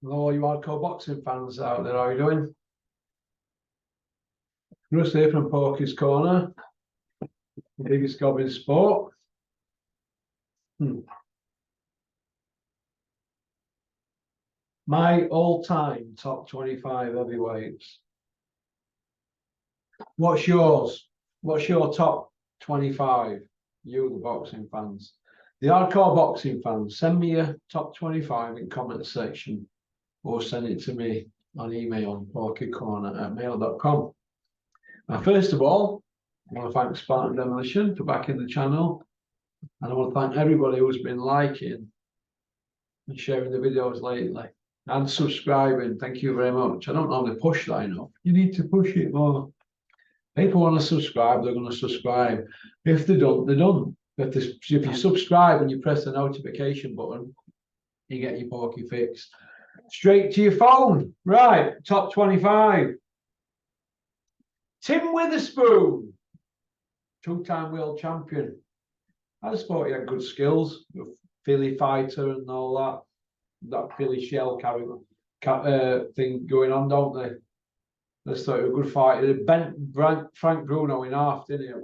Hello, you hardcore boxing fans out there, how are you doing? Russ here from Porkys Corner, the biggest gob in sport. My all-time top 25 heavyweights. What's yours? What's your top 25? You, the boxing fans. The hardcore boxing fans, send me your top 25 in comment section or send it to me on email on porkycorner@mail.com. Now, first of all, I want to thank Spartan Demolition for backing the channel. And I want to thank everybody who's been liking and sharing the videos lately and subscribing. Thank you very much. I don't normally push that enough. You need to push it more. People want to subscribe, they're going to subscribe. If they don't, they don't. If you subscribe and you press the notification button, you get your Porky fix straight to your phone. Right, top 25. Tim Witherspoon, two-time world champion. I just thought he had good skills, Philly fighter and all that Philly shell thing going on, don't they? I just thought he was a good fighter. He bent Frank Bruno in half, didn't he, at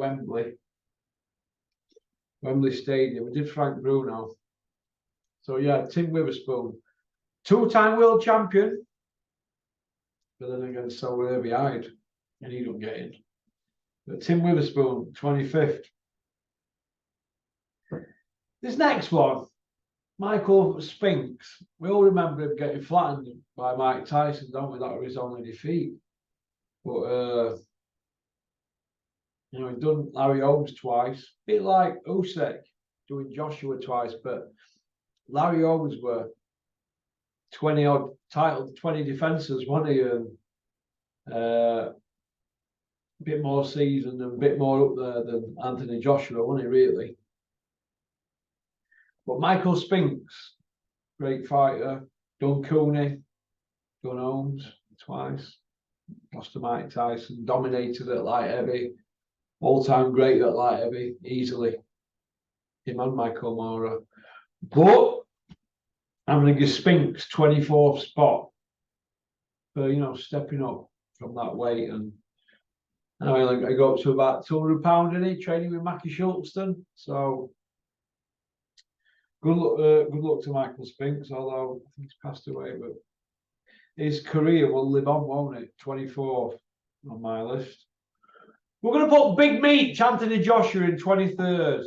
Wembley Stadium. We did Frank Bruno. So yeah, Tim Witherspoon, two-time world champion. But then again, so were there behind, and he don't get in. But Tim Witherspoon, 25th. This next one, Michael Spinks. We all remember him getting flattened by Mike Tyson, don't we? That was his only defeat. But he'd done Larry Holmes twice, a bit like Usyk doing Joshua twice. But Larry Holmes were 20 odd titled, 20 defenses, wasn't he? A bit more seasoned and a bit more up there than Anthony Joshua, wasn't he? Really. But Michael Spinks, great fighter. Done Cooney, done Holmes twice. Lost to Mike Tyson, dominated at light heavy. All-time great at light heavy, easily. Him and Michael Mora. But I'm going to give Spinks 24th spot for, stepping up from that weight. And I got up to about 200 pounds in it, training with Mackie Schultzton. So good luck to Michael Spinks, although I think he's passed away, but his career will live on, won't it? 24th on my list. We're going to put Big Meat, Anthony Joshua, in 23rd.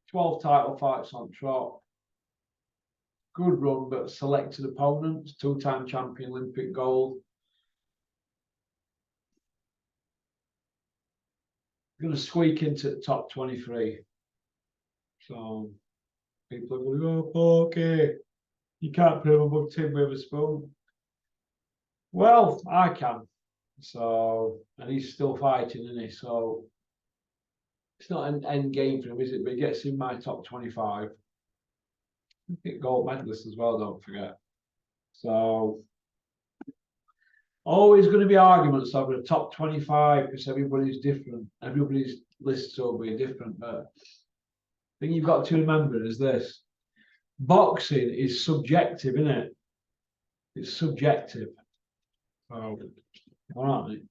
12 title fights on trot. Good run, but selected opponents. Two-time champion, Olympic gold. Going to squeak into the top 23. So people are going, oh, Porky, you can't put him above Tim Witherspoon. Well, I can. So, and he's still fighting, isn't he? So it's not an end game for him, is it? But he gets in my top 25. I think gold medalist as well, don't forget. So always going to be arguments over the top 25 because everybody's different. Everybody's lists will be different. But the thing you've got to remember is this: boxing is subjective, isn't it? It's subjective. Oh, all right.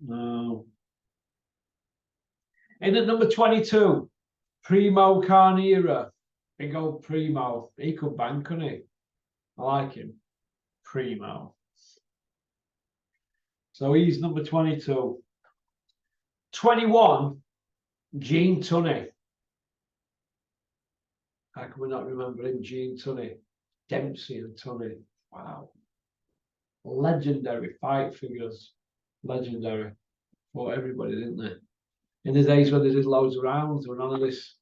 No. In at number 22, Primo Carnera. Big old Primo. He could bang, couldn't he? I like him. Primo. So he's number 22. 21, Gene Tunney. How can we not remember him? Gene Tunney. Dempsey and Tunney. Wow. Legendary fight figures. Legendary. For everybody, didn't they? In the days when they did loads of rounds, there were none of this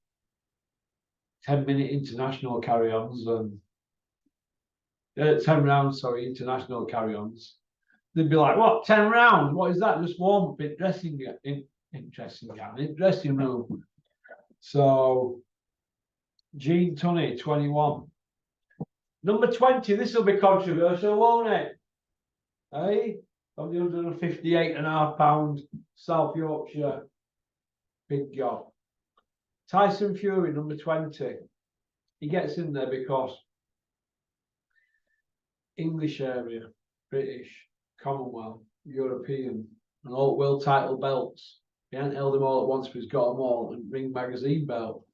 10-minute international carry-ons and 10 rounds, sorry, international carry-ons. They'd be like, what, 10 rounds? What is that? Just warm up in dressing room. So, Gene Tunney, 21. Number 20, this will be controversial, won't it? Hey, on the 158.5 pound South Yorkshire. Big job. Tyson Fury, number 20. He gets in there because English area, British, Commonwealth, European, and all world title belts. He hadn't held them all at once, but he's got them all, and Ring Magazine belt.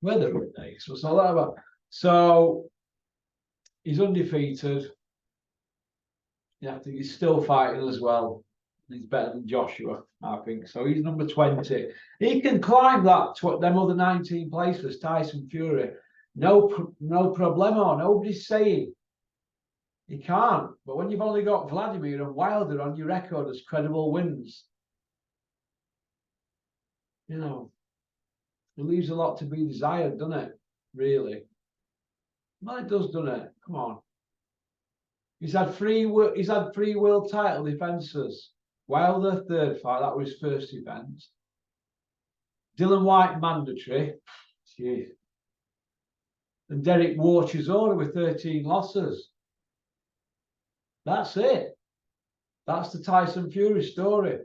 Weather days. What's all that about? So he's undefeated. Yeah, I think he's still fighting as well. He's better than Joshua, I think. So he's number 20. He can climb them other 19 places, Tyson Fury. No problemo. Nobody's saying he can't. But when you've only got Vladimir and Wilder on your record as credible wins, you know, it leaves a lot to be desired, doesn't it? Really? Well, it does, doesn't it? Come on. He's had three world title defenses. Wilder, third fight, that was his first event. Dylan White, mandatory. Jeez. And Derek Chisora with 13 losses. That's it. That's the Tyson Fury story.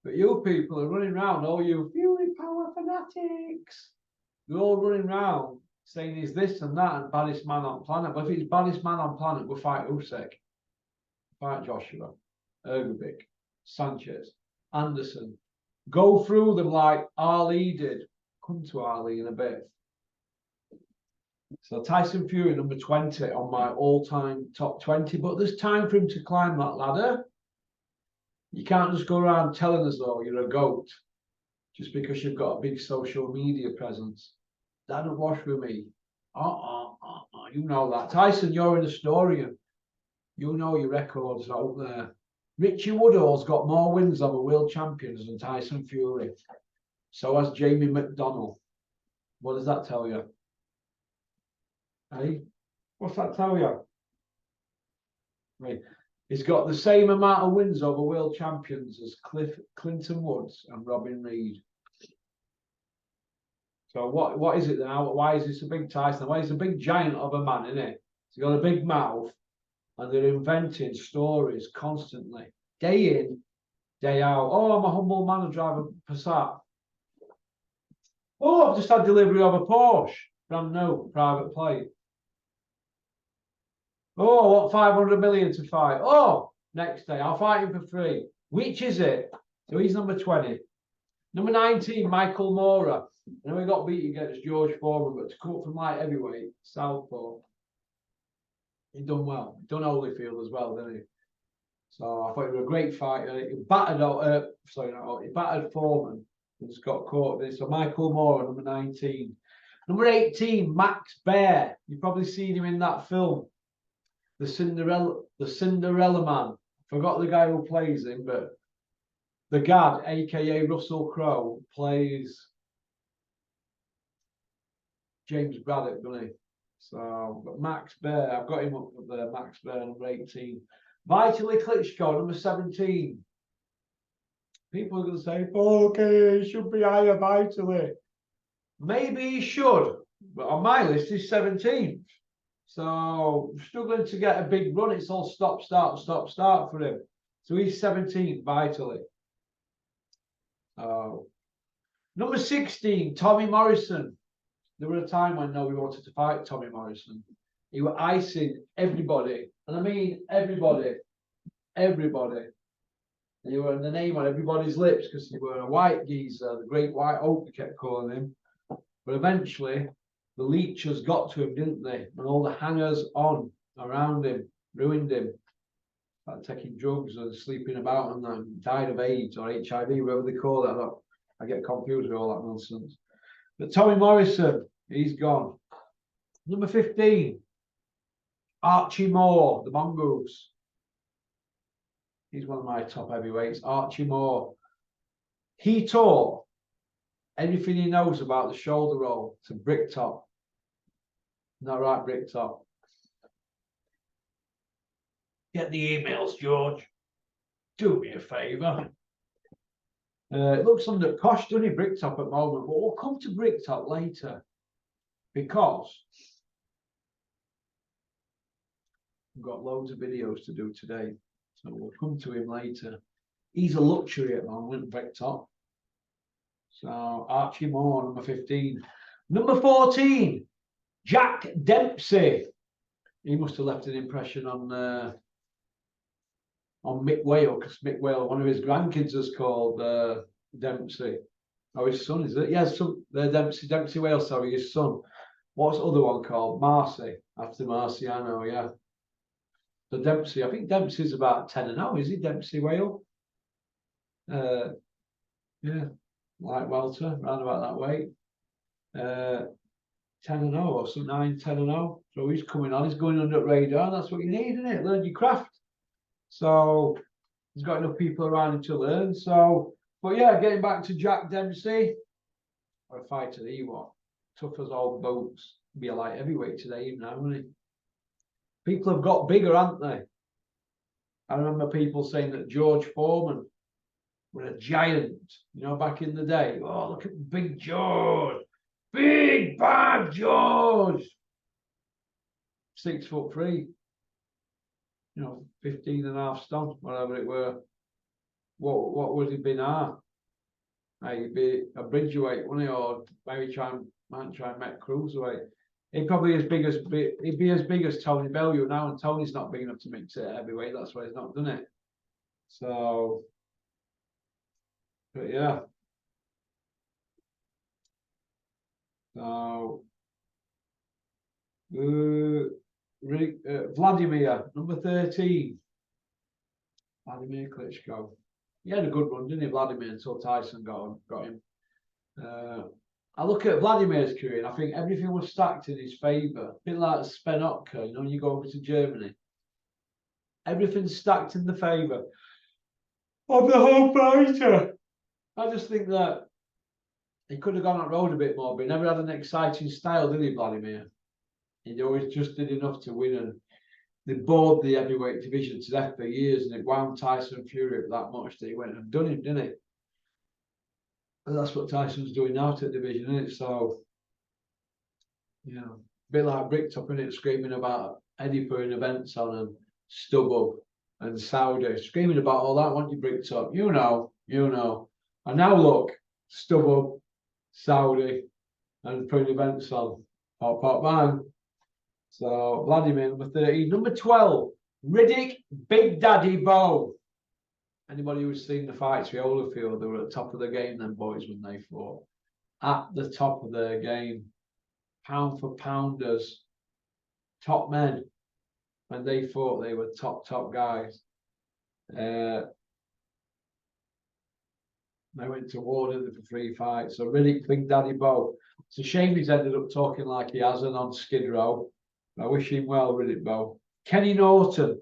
But you people are running around, all you Fury power fanatics. You're all running around saying he's this and that and baddest man on planet. But if he's baddest man on planet, we'll fight Usyk, fight Joshua, Ergovic, Sanchez, Anderson. Go through them like Ali did. Come to Ali in a bit. So Tyson Fury, number 20 on my all-time top 20. But there's time for him to climb that ladder. You can't just go around telling us, though, you're a GOAT just because you've got a big social media presence. That don't wash with me. You know that. Tyson, you're an historian. You know your records out there. Richie Woodall's got more wins over world champions than Tyson Fury. So has Jamie McDonnell. What does that tell you? Hey? What's that tell you? Right. He's got the same amount of wins over world champions as Clinton Woods and Robin Reed. So what is it now? Why is this a big Tyson? Why is a big giant of a man, isn't it? He's got a big mouth, and they're inventing stories constantly, day in, day out. Oh, I'm a humble man and drive a Passat. Oh, I've just had delivery of a Porsche, brand new, private plate. Oh, I want 500 million to fight. Oh, next day, I'll fight him for free. Which is it? So he's number 20. Number 19, Michael Mora. And we got beat against George Foreman, but to come up from light heavyweight, southpaw, he done well. He done Holyfield as well, didn't he? So I thought he was a great fighter. He battered he battered Foreman and just got caught in this. So Michael Mora, number 19. Number 18, Max Baer. You've probably seen him in that film, The Cinderella Man. Forgot the guy who plays him, but the Gad, aka Russell Crowe, plays James Braddock, doesn't he? So, but Max Baer, I've got him up there. Max Baer, number 18. Vitaly Klitschko, number 17. People are going to say, okay, he should be higher, Vitaly. Maybe he should, but on my list, he's 17th. So, struggling to get a big run. It's all stop, start for him. So he's 17th, Vitaly. Number 16, Tommy Morrison. There was a time when nobody wanted to fight Tommy Morrison. He was icing everybody. And I mean everybody. Everybody. And he were the name on everybody's lips because he were a white geezer, the great white oak, they kept calling him. But eventually, the leechers got to him, didn't they? And all the hangers on around him ruined him. Like taking drugs and sleeping about and died of AIDS or HIV, whatever they call it. I get confused with all that nonsense. But Tommy Morrison, he's gone. Number 15, Archie Moore, the Mongoose. He's one of my top heavyweights, Archie Moore. He taught everything he knows about the shoulder roll to Bricktop. Not right, Bricktop. Get the emails, George. Do me a favour. It looks under cosh, doesn't he, Bricktop at the moment? But we'll come to Bricktop later because we've got loads of videos to do today. So we'll come to him later. He's a luxury at the moment, Bricktop. So Archie Moore, number 15. Number 14, Jack Dempsey. He must have left an impression on Mick Whale, because Mick Whale, one of his grandkids, is called Dempsey. Oh, his son, is it? Yeah, son. Dempsey Whale, sorry, his son. What's the other one called? Marcy, after Marciano, yeah. So Dempsey, I think Dempsey's about 10-0, is he? Dempsey Whale? Yeah, like welter, round about that weight. 10-0 or some 9-10-0. So he's coming on, he's going under the radar. That's what you need, isn't it? Learn your craft. So he's got enough people around him to learn. So, but yeah, getting back to Jack Dempsey, or a fighter he was, tough as old boats. Be a light heavyweight today, even now, wouldn't he? People have got bigger, haven't they? I remember people saying that George Foreman was a giant, you know, back in the day. Oh, look at Big George. Big bad George. 6'3", you know, 15.5 stone, whatever it were. What would he be now? He'd be a bridgeweight, wouldn't he? Or maybe might try and make cruiserweight. He'd probably he'd be as big as Tony Bellew now, and Tony's not big enough to mix it heavyweight. That's why he's not done it. So, but yeah. So, Vladimir, number 13. Vladimir Klitschko. He had a good run, didn't he, Vladimir, until Tyson got him. I look at Vladimir's career and I think everything was stacked in his favour. A bit like Sven Otka, you know, when you go over to Germany. Everything's stacked in the favour of the home fighter. I just think that he could have gone on road a bit more, but he never had an exciting style, did he, Vladimir? He always just did enough to win, and they bored the heavyweight division to death for years, and it wound Tyson Fury up that much that he went and done him, didn't he? And that's what Tyson's doing now to the division, isn't it? So, you know, a bit like Bricktop, isn't it? Screaming about Eddie putting events on and Stubble and Saudi, screaming about all that, want you Bricktop? You know. And now look, Stubble, Saudi, and putting events on. Pop, pop, bang. So Vladimir, number 13. Number 12, Riddick Big Daddy Bowe. Anybody who's seen the fights with Holyfield, they were at the top of their game, then boys, when they fought. At the top of their game. Pound for pounders. Top men. When they fought, they were top guys. They went to war for 3 fights. So Riddick Big Daddy Bowe. It's a shame he's ended up talking like he hasn't on Skid Row. I wish him well, Riddick Bowe. Kenny Norton.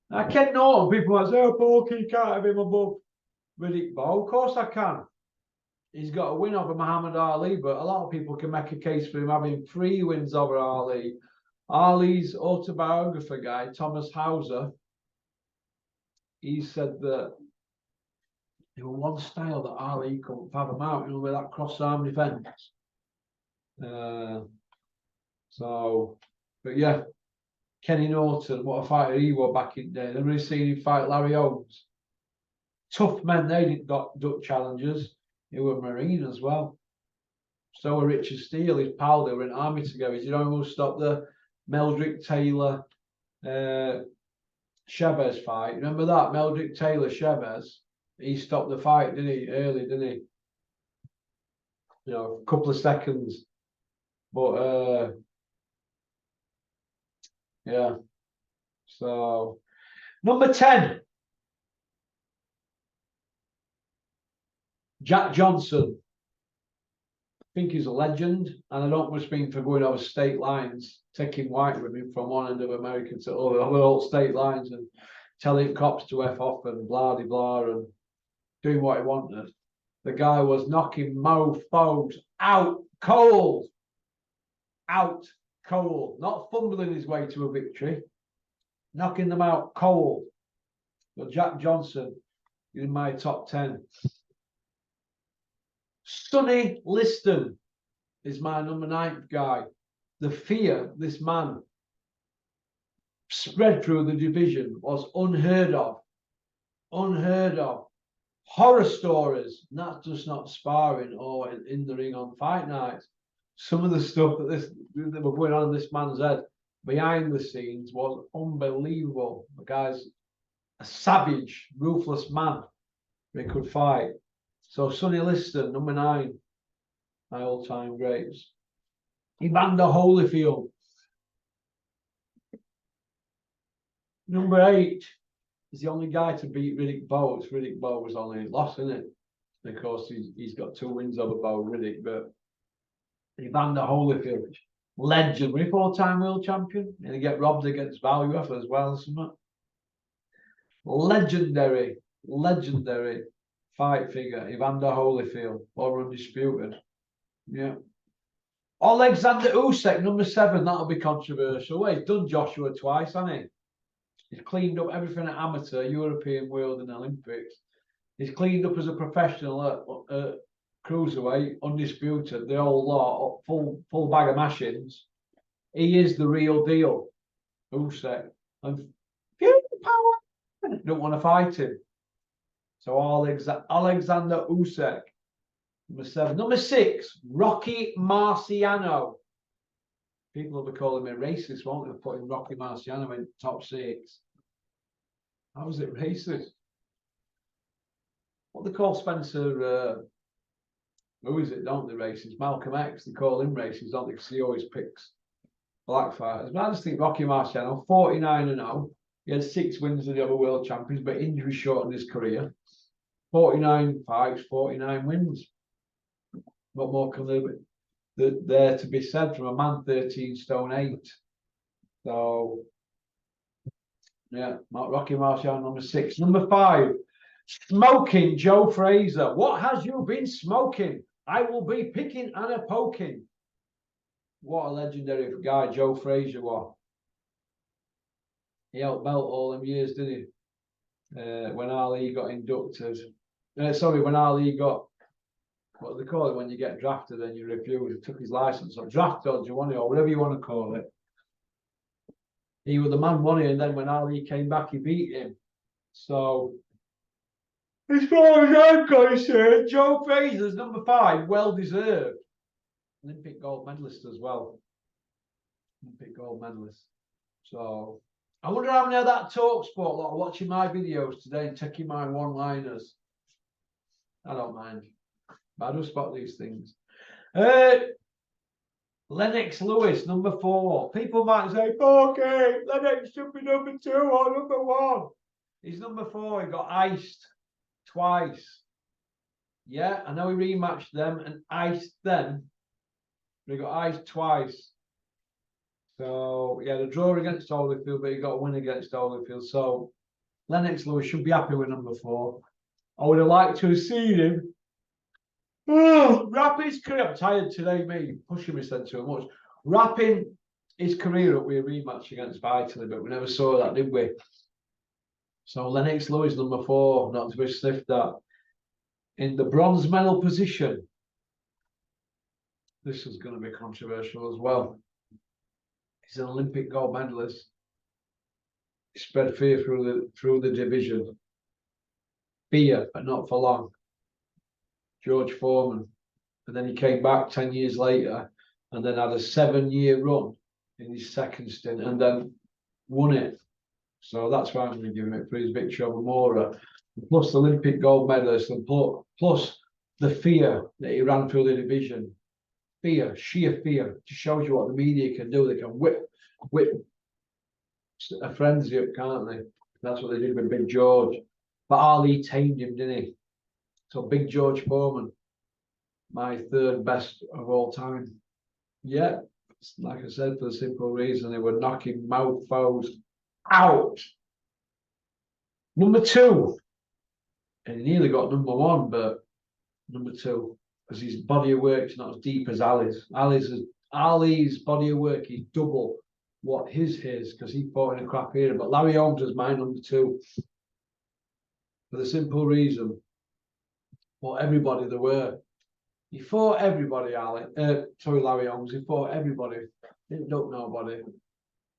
Now, Ken Norton, people might say, oh, Porky, can't have him above Riddick Bowe. Of course I can. He's got a win over Muhammad Ali, but a lot of people can make a case for him having 3 wins over Ali. Ali's autobiographer guy, Thomas Hauser, he said that there was one style that Ali couldn't fathom out, you know, with that cross-arm defence. But yeah, Kenny Norton, what a fighter he was back in the day. I've really seen him fight Larry Holmes. Tough men, they didn't duck challengers. He was a Marine as well. So were Richard Steele, his pal, they were in army together. You know who stopped the Meldrick Taylor Chavez fight? Remember that? Meldrick Taylor Chavez. He stopped the fight, didn't he? Early, didn't he? You know, a couple of seconds. But yeah. So number 10. Jack Johnson. I think he's a legend, and I don't much mean for going over state lines, taking white women from one end of America to other all state lines and telling cops to F off and blah de blah and doing what he wanted. The guy was knocking mofos out cold. Out cold. Not fumbling his way to a victory. Knocking them out cold. But Jack Johnson is in my top 10. Sonny Liston is my number 9 guy. The fear this man spread through the division was unheard of. Unheard of. Horror stories. And that's just not sparring or in the ring on fight nights. some of the stuff that were going on in this man's head behind the scenes was unbelievable. The guy's a savage, ruthless man. He could fight. So Sonny Liston, number 9, my all-time greats. Evander Holyfield, number 8, is the only guy to beat Riddick Bowe. Riddick Bowe was only lost, isn't it? Because he's got 2 wins over Bowe, Riddick, but Evander Holyfield, legend, 4-time world champion, and he get robbed against value as well, something. Legendary fight figure, Evander Holyfield, or undisputed. Yeah. Alexander Usyk, number 7, that'll be controversial. Well, he's done Joshua twice, hasn't he? He's cleaned up everything at amateur, European, world, and Olympics. He's cleaned up as a professional at cruiserweight, undisputed, the whole lot, full bag of mashings. He is the real deal, Usyk. And power, don't want to fight him. So Alexander Usyk, number 7. Number 6, Rocky Marciano. People will be calling me racist, won't they? Putting Rocky Marciano in top 6. How is it racist? What they call Spencer, who is it, don't they, racist? Malcolm X, they call him racist, don't they? Because he always picks black fighters. But I just think Rocky Marciano, 49-0. He had 6 wins of the other world champions, but injury shortened his career. 49 fights, 49 wins. What more can there to be said from a man 13 stone 8? So, yeah, Rocky Marciano, number 6. Number 5, Smoking Joe Fraser. What has you been smoking? I will be picking and a poking. What a legendary guy Joe Fraser was. He helped belt all them years, didn't he? When Ali got inducted. When Ali got, what do they call it when you get drafted and you refuse? He took his license, or draft dodge, or whatever you want to call it. He was the man, won it, and then when Ali came back, he beat him. So, as far as I'm concerned, Joe Fraser's number 5, well deserved. Olympic gold medalist as well. Olympic gold medalist. So, I wonder how many of that talk sport lot are watching my videos today and taking my one-liners. I don't mind. But I do spot these things. Lennox Lewis, number 4. People might say, okay, Lennox should be number 2 or number 1. He's number 4. He got iced twice. Yeah, I know he rematched them and iced them. But he got iced twice. So, yeah, the draw against Holyfield, but he got a win against Holyfield. So, Lennox Lewis should be happy with number 4. I would have liked to have seen him. Wrap his career. I'm tired today, me pushing myself too much. Wrapping his career up with a rematch against Vitaly, but we never saw that, did we? So Lennox Lewis, number 4, not to be sniffed at. In the bronze medal position, this is going to be controversial as well. He's an Olympic gold medalist. He spread fear through the division. Fear, but not for long. George Foreman. And then he came back 10 years later and then had a 7-year run in his second stint and then won it. So that's why I'm going to give him it for his victory over Mora. Plus the Olympic gold medalist and plus the fear that he ran through the division. Fear, sheer fear. Just shows you what the media can do. They can whip a frenzy up, can't they? That's what they did with Big George. But Ali tamed him, didn't he? So Big George Foreman, my 3rd best of all time. Yeah, like I said, for the simple reason they were knocking mouthfuls out. Number 2, and he nearly got number 1, but number 2, because his body of work is not as deep as Ali's. Ali's body of work is double what his is, because he fought in a crap era. But Larry Holmes is my number 2. For the simple reason, fought everybody there were. He fought everybody, Larry Holmes. He fought everybody. Didn't duck nobody.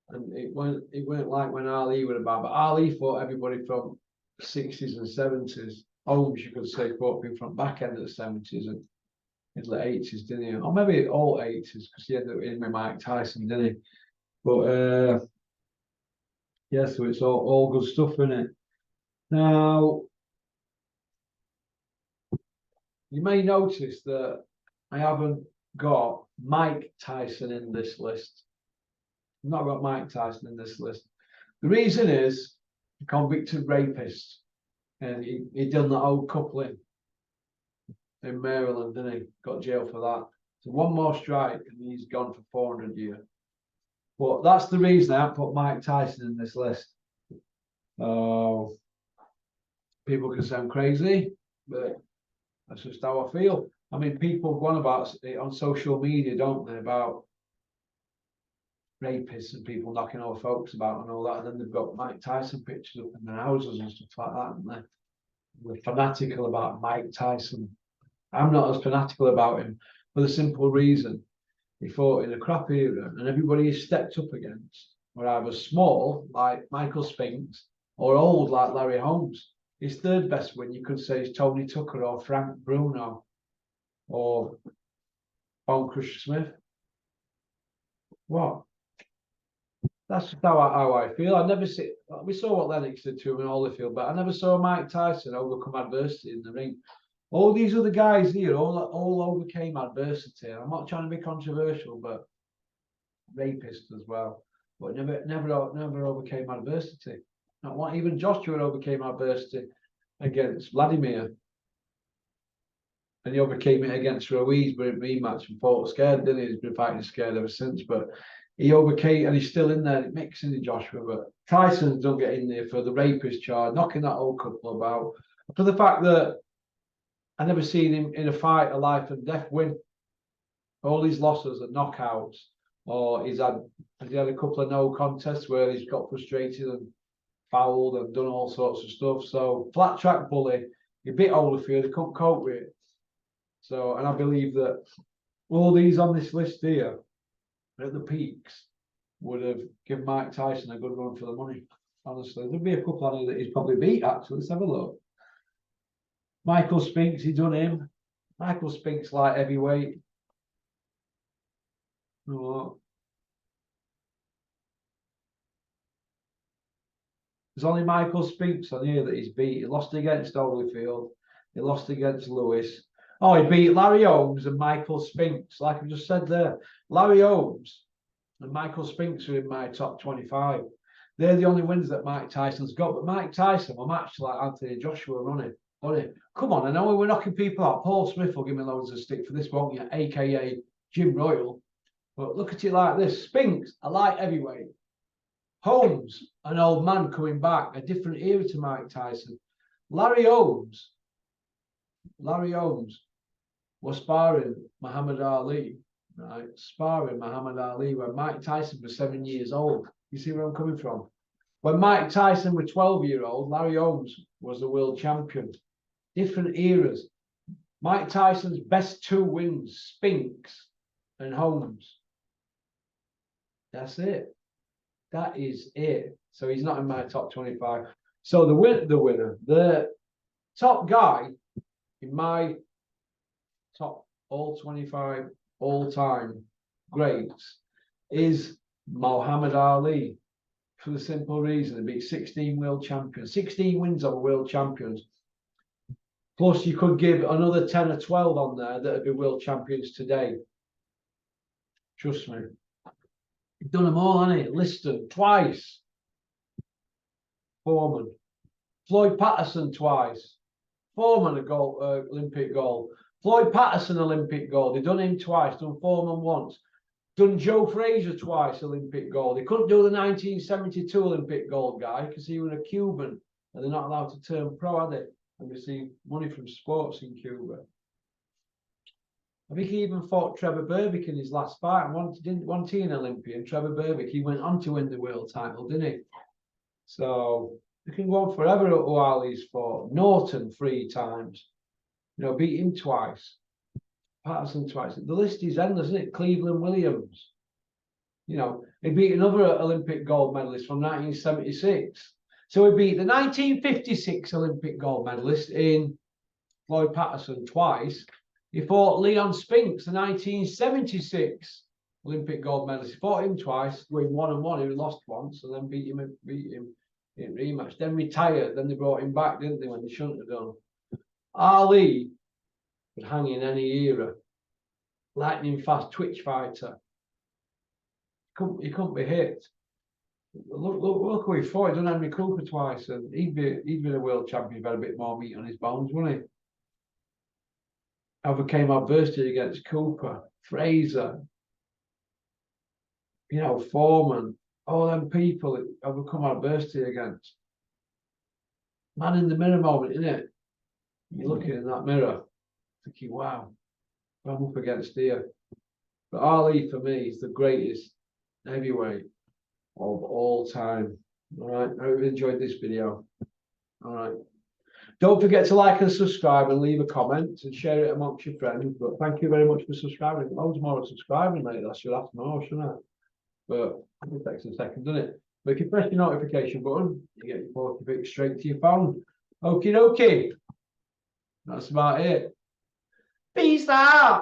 And it weren't like when Ali were about. But Ali fought everybody from 60s and 70s. Holmes, you could say, fought people from back end of the 70s. And in the 80s, didn't he? Or maybe all 80s, because he ended up in with Mike Tyson, didn't he? But yeah, so it's all good stuff, isn't it? Now, you may notice that I haven't got Mike Tyson in this list. I've not got Mike Tyson in this list. The reason is a convicted rapist, and he done that old coupling in Maryland, didn't he? Got jail for that. So one more strike, and he's gone for 400 years. But that's the reason I haven't put Mike Tyson in this list. People can sound crazy, but that's just how I feel. I mean, people go on about it on social media, don't they, about rapists and people knocking over folks about and all that. And then they've got Mike Tyson pictures up in their houses and stuff like that, and they're fanatical about Mike Tyson. I'm not as fanatical about him for the simple reason he fought in a crap era, and everybody he stepped up against were either small, like Michael Spinks, or old, like Larry Holmes. His third best win, you could say, is Tony Tucker or Frank Bruno or Bone Crusher Smith. What? That's just how I feel. I never see. We saw what Lennox did to him in Holyfield, but I never saw Mike Tyson overcome adversity in the ring. All these other guys here all overcame adversity. I'm not trying to be controversial, but rapists as well. But never overcame adversity. Not one, even Joshua overcame adversity against Vladimir. And he overcame it against Ruiz, but in rematch and fought scared, didn't he? He's been fighting scared ever since. But he overcame, and he's still in there mixing in Joshua. But Tyson don't get in there for the rapist charge, knocking that old couple about. For the fact that I never seen him in a fight, a life and death win. All his losses are knockouts, or has he had a couple of no contests where he's got frustrated and fouled and done all sorts of stuff. So flat track bully, he bit Holyfield, he couldn't cope with it. So, and I believe that all these on this list here at the peaks would have given Mike Tyson a good run for the money. Honestly, there'd be a couple on here that he's probably beat. Actually, let's have a look. Michael Spinks, he done him. Michael Spinks light heavyweight. Oh. There's only Michael Spinks on here that he's beat. He lost against Holyfield. He lost against Lewis. Oh, he beat Larry Holmes and Michael Spinks. Like I just said there, Larry Holmes and Michael Spinks are in my top 25. They're the only wins that Mike Tyson's got. But Mike Tyson will match like Anthony Joshua running. Come on, I know we're knocking people out. Paul Smith will give me loads of stick for this, won't you? AKA Jim Royal. But look at it like this. Spinks, a light heavyweight. Holmes, an old man coming back, a different era to Mike Tyson. Larry Holmes was sparring Muhammad Ali, right? Sparring Muhammad Ali when Mike Tyson was 7 years old. You see where I'm coming from? When Mike Tyson was 12-year-old, Larry Holmes was the world champion. Different eras. Mike Tyson's best two wins, Spinks and Holmes. That's it. That is it. So he's not in my top 25. So the winner, the top guy in my top all 25 all-time greats is Muhammad Ali, for the simple reason he beat 16 world champions, 16 wins over world champions. Plus, you could give another 10 or 12 on there that would be world champions today. Trust me. He's done them all, hasn't he? Liston twice. Foreman. Floyd Patterson twice. Foreman a gold, Olympic gold. Floyd Patterson Olympic gold. They done him twice. Done Foreman once. Done Joe Frazier twice Olympic gold. They couldn't do the 1972 Olympic gold guy because he was a Cuban and they're not allowed to turn pro, are they? And receive money from sports in Cuba. I think he even fought Trevor Berbick in his last fight. And didn't want he an Olympian? Trevor Berbick, he went on to win the world title, didn't he? So they can go on forever while he's fought. Norton 3 times. You know, beat him twice. Patterson twice. The list is endless, isn't it? Cleveland Williams. You know, he beat another Olympic gold medalist from 1976. So he beat the 1956 Olympic gold medalist in Floyd Patterson twice. He fought Leon Spinks, the 1976 Olympic gold medalist. He fought him twice, going 1-1. He lost once, and then beat him in rematch. Then retired. Then they brought him back, didn't they? When they shouldn't have done. Ali could hang in any era. Lightning fast twitch fighter. He couldn't be hit. Look who he fought. He'd done Henry Cooper twice, and he'd been a world champion. He'd had a bit more meat on his bones, wouldn't he? Overcame adversity against Cooper, Fraser, Foreman, all them people that overcome adversity against. Man in the mirror moment, isn't it? You're looking in that mirror, thinking, wow, I'm up against here. But Ali, for me, is the greatest heavyweight of all time. All right, I hope you enjoyed this video. All right. Don't forget to like and subscribe and leave a comment and share it amongst your friends. But thank you very much for subscribing. Loads more subscribing, mate. I should have to know, shouldn't I? But it takes a second, doesn't it? But if you press the notification button, you get your Porky Fix straight to your phone. Okie dokie. That's about it. Peace out.